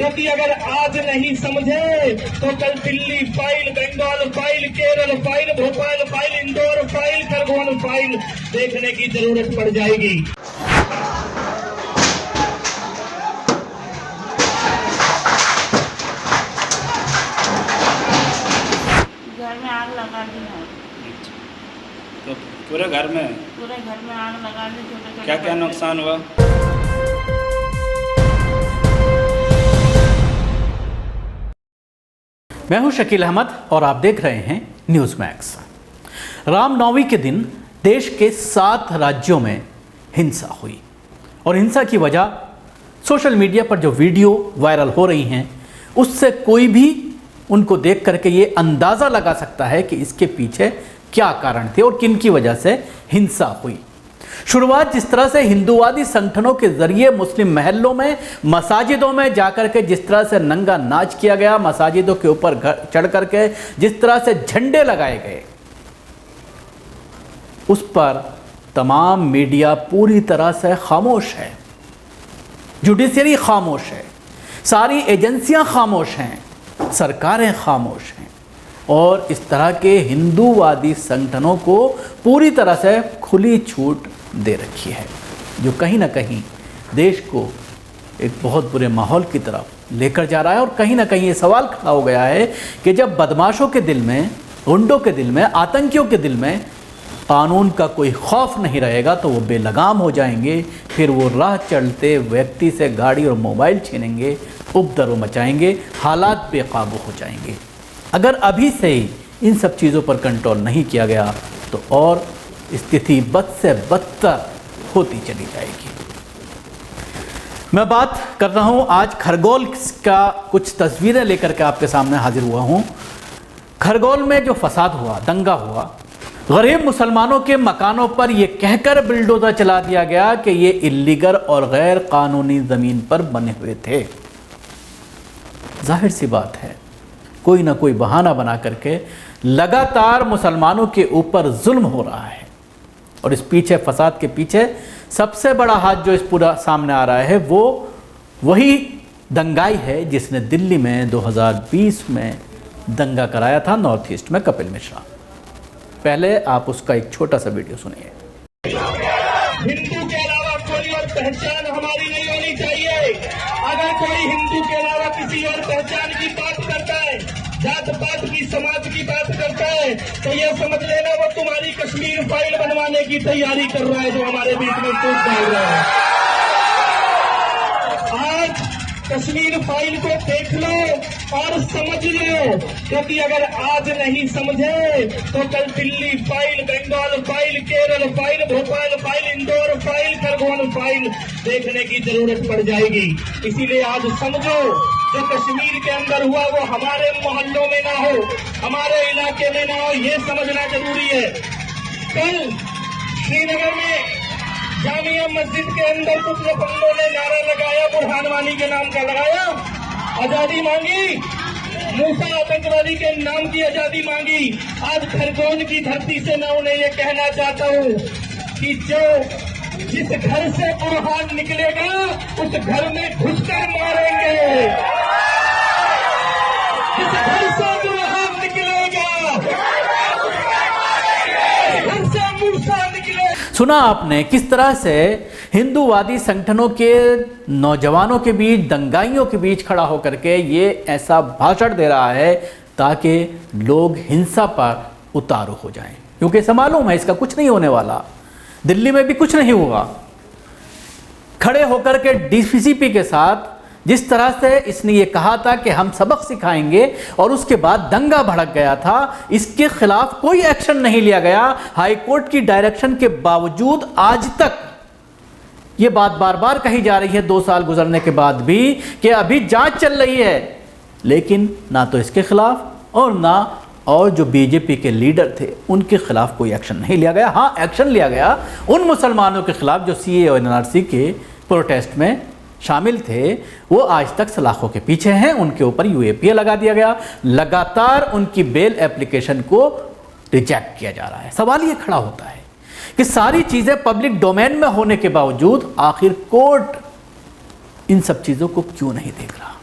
क्योंकि अगर आज नहीं समझे तो कल Delhi file, Bengal file, Kerala file, Bhopal file, Indore file, Khargone file देखने की जरूरत पड़ जाएगी। घर में आग लगा दी है। तो पूरे घर में आग लगा दी। छोटे क्या क्या नुकसान हुआ? मैं हूं शकील अहमद और आप देख रहे हैं न्यूज़ मैक्स। रामनवमी के दिन देश के 7 राज्यों में हिंसा हुई और हिंसा की वजह सोशल मीडिया पर जो वीडियो वायरल हो रही हैं उससे कोई भी उनको देख करके ये अंदाज़ा लगा सकता है कि इसके पीछे क्या कारण थे और किन की वजह से हिंसा हुई। शुरुआत जिस तरह से हिंदूवादी संगठनों के जरिए मुस्लिम महल्लों में, मसाजिदों में जाकर के जिस तरह से नंगा नाच किया गया, मसाजिदों के ऊपर चढ़ करके जिस तरह से झंडे लगाए गए, उस पर तमाम मीडिया पूरी तरह से खामोश है, जुडिशरी खामोश है, सारी एजेंसियां खामोश हैं, सरकारें खामोश हैं और इस तरह के हिंदूवादी संगठनों को पूरी तरह से खुली छूट दे रखी है, जो कहीं ना कहीं देश को एक बहुत बुरे माहौल की तरफ लेकर जा रहा है। और कहीं ना कहीं ये सवाल खड़ा हो गया है कि जब बदमाशों के दिल में, गुंडों के दिल में, आतंकियों के दिल में कानून का कोई खौफ नहीं रहेगा तो वो बेलगाम हो जाएंगे, फिर वो राह चलते व्यक्ति से गाड़ी और मोबाइल छीनेंगे, उपद्रव मचाएंगे, हालात बेकाबू हो जाएंगे। अगर अभी से ही इन सब चीज़ों पर कंट्रोल नहीं किया गया तो और स्थिति बद से बदतर होती चली जाएगी। मैं बात कर रहा हूँ आज खरगोन का, कुछ तस्वीरें लेकर के आपके सामने हाजिर हुआ हूँ। खरगोन में जो फसाद हुआ, दंगा हुआ, गरीब मुसलमानों के मकानों पर यह कहकर बिल्डोजर चला दिया गया कि ये इल्लीगल और गैर कानूनी ज़मीन पर बने हुए थे। जाहिर सी बात है, कोई ना कोई बहाना बना करके लगातार मुसलमानों के ऊपर जुल्म हो रहा है और इस पीछे, फसाद के पीछे सबसे बड़ा हाथ जो इस पूरा सामने आ रहा है वो वही दंगाई है जिसने दिल्ली में 2020 में दंगा कराया था नॉर्थ ईस्ट में, कपिल मिश्रा। पहले आप उसका एक छोटा सा वीडियो सुनिए। हिंदू के अलावा कोई और पहचान हमारी नहीं होनी चाहिए। अगर कोई हिंदू के अलावा किसी और पहचान की बात करता है, जात पात की, समाज की बात करता है, तो ये समझ लेना वो तुम्हारी कश्मीर फाइल बनवाने की तैयारी कर रहा है, जो हमारे बीच में टूट डाल रहा है। आज कश्मीर फाइल को देख लो और समझ लो, क्योंकि अगर आज नहीं समझे तो कल Delhi file, Bengal file, Kerala file, Bhopal file, Indore file, Khargone file देखने की जरूरत पड़ जाएगी। इसीलिए आज समझो, जो कश्मीर के अंदर हुआ वो हमारे मोहल्लों में ना हो, हमारे इलाके में ना हो, ये समझना जरूरी है। कल श्रीनगर में जामिया मस्जिद के अंदर कुछ लोगों ने नारा लगाया, बुरहान वानी के नाम का लगाया, आजादी मांगी, मूसा आतंकवादी के नाम की आजादी मांगी। आज खरगोन की धरती से मैं उन्हें ये कहना चाहता हूँ कि जिस घर से बुरहान निकलेगा उस घर में घुसकर मारेंगे। जिस घर से बुरहान निकलेगा घर से मूसा निकलेगा। सुना आपने किस तरह से हिंदूवादी संगठनों के नौजवानों के बीच, दंगाइयों के बीच खड़ा होकर के ये ऐसा भाषण दे रहा है ताकि लोग हिंसा पर उतारू हो जाएं, क्योंकि इसे मालूम है इसका कुछ नहीं होने वाला, दिल्ली में भी कुछ नहीं हुआ। खड़े होकर के डीसीपी के साथ जिस तरह से इसने ये कहा था कि हम सबक सिखाएंगे और उसके बाद दंगा भड़क गया था, इसके खिलाफ कोई एक्शन नहीं लिया गया। हाई कोर्ट की डायरेक्शन के बावजूद आज तक ये बात बार बार कही जा रही है, 2 साल गुजरने के बाद भी, कि अभी जांच चल रही है, लेकिन ना तो इसके खिलाफ और ना और जो बीजेपी के लीडर थे उनके खिलाफ कोई एक्शन नहीं लिया गया। हाँ, एक्शन लिया गया उन मुसलमानों के खिलाफ जो सीए और एनआरसी के प्रोटेस्ट में शामिल थे, वो आज तक सलाखों के पीछे हैं, उनके ऊपर यूएपीए लगा दिया गया, लगातार उनकी बेल एप्लीकेशन को रिजेक्ट किया जा रहा है। सवाल ये खड़ा होता है कि सारी चीज़ें पब्लिक डोमेन में होने के बावजूद आखिर कोर्ट इन सब चीज़ों को क्यों नहीं देख रहा?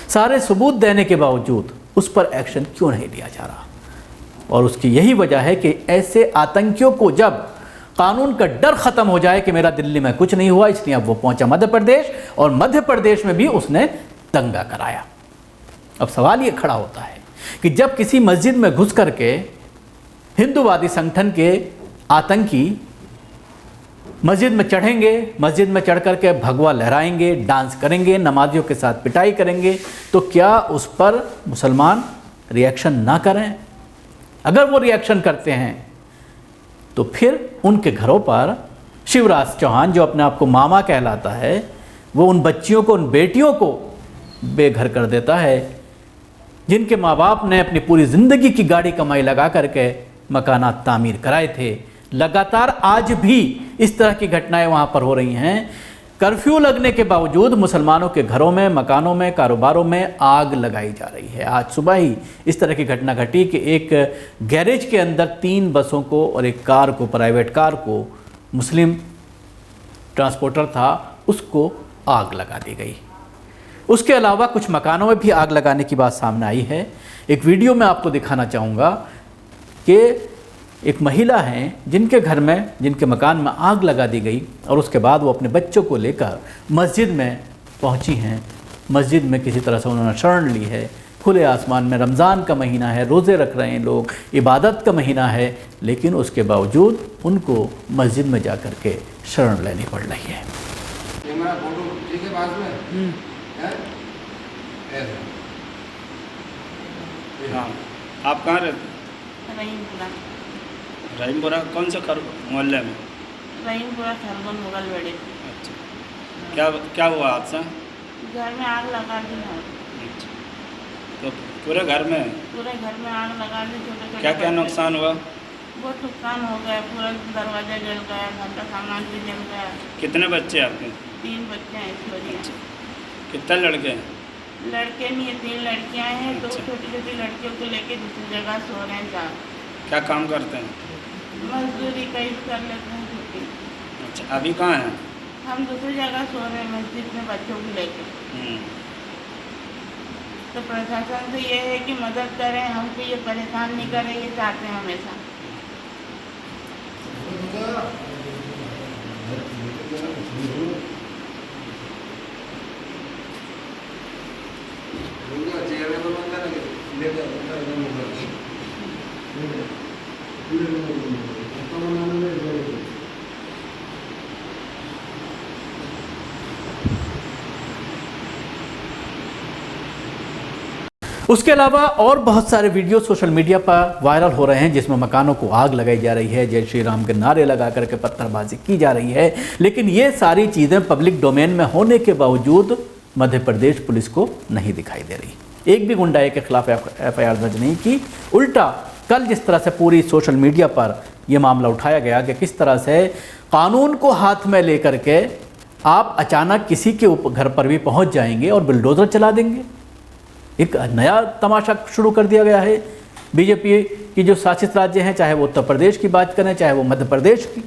सारे सबूत देने के बावजूद उस पर एक्शन क्यों नहीं लिया जा रहा? और उसकी यही वजह है कि ऐसे आतंकियों को जब कानून का डर ख़त्म हो जाए कि मेरा दिल्ली में कुछ नहीं हुआ, इसलिए अब वो पहुंचा मध्य प्रदेश और मध्य प्रदेश में भी उसने दंगा कराया। अब सवाल ये खड़ा होता है कि जब किसी मस्जिद में घुस करके हिंदूवादी संगठन के आतंकी मस्जिद में चढ़ेंगे, मस्जिद में चढ़ करके भगवा लहराएंगे, डांस करेंगे, नमाजियों के साथ पिटाई करेंगे, तो क्या उस पर मुसलमान रिएक्शन ना करें? अगर वो रिएक्शन करते हैं तो फिर उनके घरों पर शिवराज चौहान, जो अपने आप को मामा कहलाता है, वो उन बच्चियों को, उन बेटियों को बेघर कर देता है जिनके माँ बाप ने अपनी पूरी ज़िंदगी की गाड़ी कमाई लगा करके मकानात तामीर कराए थे। लगातार आज भी इस तरह की घटनाएं वहाँ पर हो रही हैं। कर्फ्यू लगने के बावजूद मुसलमानों के घरों में, मकानों में, कारोबारों में आग लगाई जा रही है। आज सुबह ही इस तरह की घटना घटी कि एक गैरेज के अंदर 3 बसों को और एक कार को, प्राइवेट कार को, मुस्लिम ट्रांसपोर्टर था, उसको आग लगा दी गई। उसके अलावा कुछ मकानों में भी आग लगाने की बात सामने आई है। एक वीडियो में आपको दिखाना चाहूँगा कि एक महिला हैं जिनके घर में, जिनके मकान में आग लगा दी गई और उसके बाद वो अपने बच्चों को लेकर मस्जिद में पहुंची हैं। मस्जिद में किसी तरह से उन्होंने शरण ली है। खुले आसमान में, रमज़ान का महीना है, रोज़े रख रहे हैं लोग, इबादत का महीना है, लेकिन उसके बावजूद उनको मस्जिद में जा कर के शरण लेनी पड़ रही है। हाँ, आप कहाँ रहते? रहीमपुरा। रहीमपुरा कौन से मोहल्ले में? रहीमपुरा खरगोन मुगल बेड़े। अच्छा, क्या हुआ हादसा? घर में आग लगा दी है। अच्छा, तो पूरे घर में आग लगा दी। छोटे क्या क्या नुकसान हुआ? बहुत नुकसान हो गया, पूरा दरवाजा जल गया, घर का सामान भी जल गया। कितने बच्चे आपके? 3 बच्चे हैं इस वजह। कितने लड़के हैं? लड़के नहीं है, 3 लड़कियां हैं। 2 अच्छा। छोटी छोटी लड़कियों को लेके दूसरी जगह सो रहे हैं। क्या काम करते हैं? मजदूरी कहीं कर लेते हैं छुट्टी। अच्छा, अभी कहाँ हैं? हम दूसरी जगह सो रहे हैं मस्जिद में बच्चों को लेके। तो प्रशासन से ये है कि मदद करें, हमको ये परेशान नहीं करें, ये चाहते हैं हमेशा। उसके अलावा और बहुत सारे वीडियो सोशल मीडिया पर वायरल हो रहे हैं जिसमें मकानों को आग लगाई जा रही है, जय श्री राम के नारे लगा करके पत्थरबाजी की जा रही है। लेकिन ये सारी चीज़ें पब्लिक डोमेन में होने के बावजूद मध्य प्रदेश पुलिस को नहीं दिखाई दे रही। एक भी गुंडाई के खिलाफ FIR दर्ज नहीं की। उल्टा कल जिस तरह से पूरी सोशल मीडिया पर यह मामला उठाया गया कि किस तरह से कानून को हाथ में लेकर के आप अचानक किसी के घर पर भी पहुँच जाएंगे और बुलडोज़र चला देंगे। एक नया तमाशा शुरू कर दिया गया है। बीजेपी की जो शासित राज्य हैं, चाहे वो उत्तर प्रदेश की बात करें, चाहे वो मध्य प्रदेश की,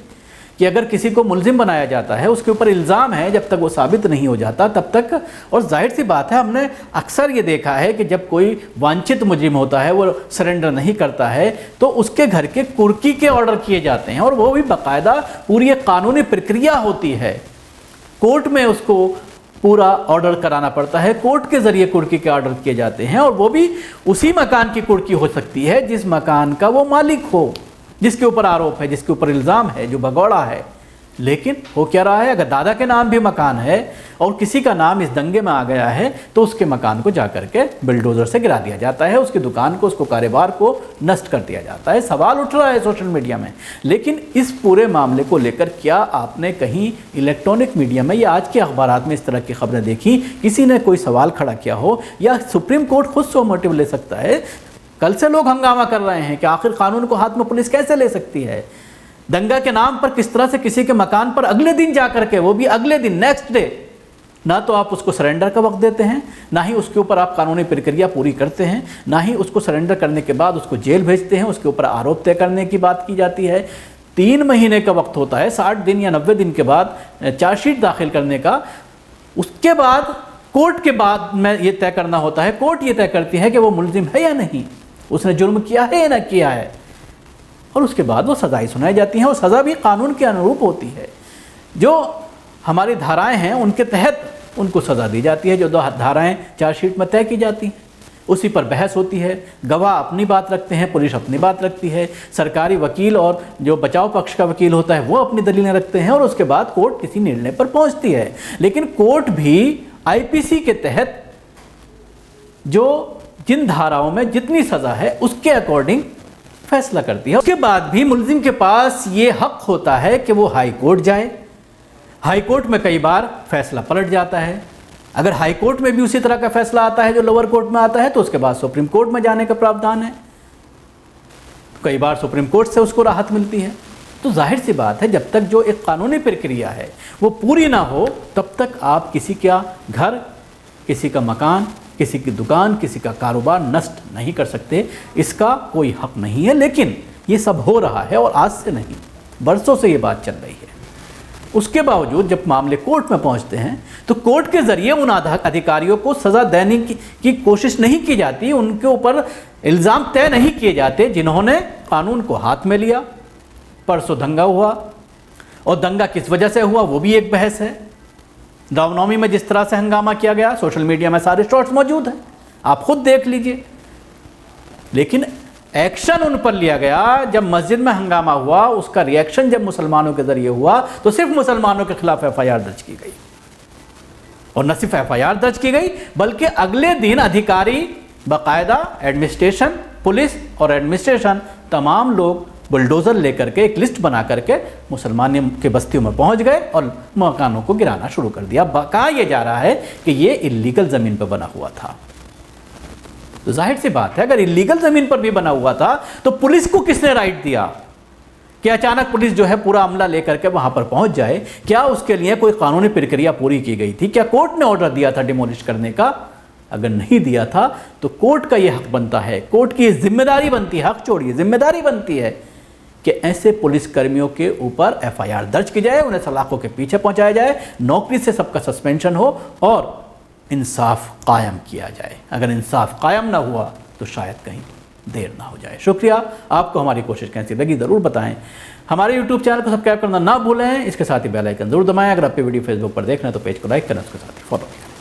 कि अगर किसी को मुलजिम बनाया जाता है, उसके ऊपर इल्ज़ाम है, जब तक वो साबित नहीं हो जाता तब तक, और जाहिर सी बात है, हमने अक्सर ये देखा है कि जब कोई वांछित मुजरिम होता है, वो सरेंडर नहीं करता है, तो उसके घर के कुर्की के ऑर्डर किए जाते हैं, और वो भी बाकायदा पूरी एक कानूनी प्रक्रिया होती है। कोर्ट में उसको पूरा ऑर्डर कराना पड़ता है, कोर्ट के ज़रिए कुर्की के ऑर्डर किए जाते हैं, और वो भी उसी मकान की कुर्की हो सकती है जिस मकान का वो मालिक हो, जिसके ऊपर आरोप है, जिसके ऊपर इल्ज़ाम है, जो भगौड़ा है। लेकिन हो क्या रहा है, अगर दादा के नाम भी मकान है और किसी का नाम इस दंगे में आ गया है, तो उसके मकान को जाकर के बिल्डोज़र से गिरा दिया जाता है, उसकी दुकान को, उसको कारोबार को नष्ट कर दिया जाता है। सवाल उठ रहा है सोशल मीडिया में, लेकिन इस पूरे मामले को लेकर क्या आपने कहीं इलेक्ट्रॉनिक मीडिया में या आज के अखबारात में इस तरह की खबरें देखी? किसी ने कोई सवाल खड़ा किया हो, या सुप्रीम कोर्ट खुद सो मोटिव ले सकता है? कल से लोग हंगामा कर रहे हैं कि आखिर कानून को हाथ में पुलिस कैसे ले सकती है। दंगा के नाम पर किस तरह से किसी के मकान पर अगले दिन जाकर के, वो भी अगले दिन, नेक्स्ट डे, ना तो आप उसको सरेंडर का वक्त देते हैं, ना ही उसके ऊपर आप कानूनी प्रक्रिया पूरी करते हैं, ना ही उसको सरेंडर करने के बाद उसको जेल भेजते हैं, उसके ऊपर आरोप तय करने की बात की जाती है। 3 महीने का वक्त होता है, 60 दिन या 90 दिन के बाद चार्जशीट दाखिल करने का। उसके बाद कोर्ट के बाद में ये तय करना होता है, कोर्ट ये तय करती है कि वो मुलजिम है या नहीं, उसने जुर्म किया है या ना किया है, और उसके बाद वो सज़ाएं सुनाई जाती हैं और सज़ा भी कानून के अनुरूप होती है। जो हमारी धाराएं हैं उनके तहत उनको सज़ा दी जाती है, जो दो धाराएं चार्जशीट में तय की जाती हैं उसी पर बहस होती है। गवाह अपनी बात रखते हैं, पुलिस अपनी बात रखती है, सरकारी वकील और जो बचाव पक्ष का वकील होता है वो अपनी दलीलें रखते हैं, और उसके बाद कोर्ट किसी निर्णय पर पहुंचती है। लेकिन कोर्ट भी आईपीसी के तहत जो जिन धाराओं में जितनी सज़ा है उसके अकॉर्डिंग फैसला करती है। उसके बाद भी मुलजिम के पास ये हक होता है कि वो हाई कोर्ट जाए। हाई कोर्ट में कई बार फैसला पलट जाता है। अगर हाई कोर्ट में भी उसी तरह का फैसला आता है जो लोअर कोर्ट में आता है तो उसके बाद सुप्रीम कोर्ट में जाने का प्रावधान है। कई बार सुप्रीम कोर्ट से उसको राहत मिलती है। तो जाहिर सी बात है, जब तक जो एक कानूनी प्रक्रिया है वो पूरी ना हो तब तक आप किसी का घर, किसी का मकान, किसी की दुकान, किसी का कारोबार नष्ट नहीं कर सकते। इसका कोई हक नहीं है। लेकिन ये सब हो रहा है और आज से नहीं, बरसों से ये बात चल रही है। उसके बावजूद जब मामले कोर्ट में पहुंचते हैं तो कोर्ट के ज़रिए उन अधिकारियों को सज़ा देने की कोशिश नहीं की जाती, उनके ऊपर इल्ज़ाम तय नहीं किए जाते जिन्होंने कानून को हाथ में लिया। परसों दंगा हुआ, और दंगा किस वजह से हुआ वो भी एक बहस है। रामनवमी में जिस तरह से हंगामा किया गया, सोशल मीडिया में सारे शॉट्स मौजूद हैं, आप खुद देख लीजिए। लेकिन एक्शन उन पर लिया गया जब मस्जिद में हंगामा हुआ, उसका रिएक्शन जब मुसलमानों के जरिए हुआ तो सिर्फ मुसलमानों के खिलाफ एफआईआर दर्ज की गई। और न सिर्फ एफआईआर दर्ज की गई बल्कि अगले दिन अधिकारी बाकायदा एडमिनिस्ट्रेशन, पुलिस और एडमिनिस्ट्रेशन तमाम लोग बुलडोज़र लेकर के एक लिस्ट बना करके मुसलमान के बस्तियों में पहुंच गए और मकानों को गिराना शुरू कर दिया। कहा यह जा रहा है कि ये इल्लीगल ज़मीन पर बना हुआ था। तो जाहिर सी बात है, अगर इल्लीगल ज़मीन पर भी बना हुआ था तो पुलिस को किसने राइट दिया कि अचानक पुलिस जो है पूरा अमला लेकर के वहां पर पहुंच जाए? क्या उसके लिए कोई कानूनी प्रक्रिया पूरी की गई थी? क्या कोर्ट ने ऑर्डर दिया था डिमोलिश करने का? अगर नहीं दिया था तो कोर्ट का यह हक बनता है, कोर्ट की जिम्मेदारी बनती है, हक छोड़िए जिम्मेदारी बनती है कि ऐसे पुलिसकर्मियों के ऊपर एफआईआर दर्ज की जाए, उन्हें सलाखों के पीछे पहुंचाया जाए, नौकरी से सबका सस्पेंशन हो और इंसाफ कायम किया जाए। अगर इंसाफ कायम ना हुआ तो शायद कहीं देर ना हो जाए। शुक्रिया। आपको हमारी कोशिश कैसी लगी ज़रूर बताएं। हमारे YouTube चैनल को सब्सक्राइब करना ना भूलें। इसके साथ ही बेल आइकन जरूर दबाएं। अगर आप वीडियो फेसबुक पर देख रहे हैं तो पेज को लाइक करें, उसके साथ ही फॉलो करें।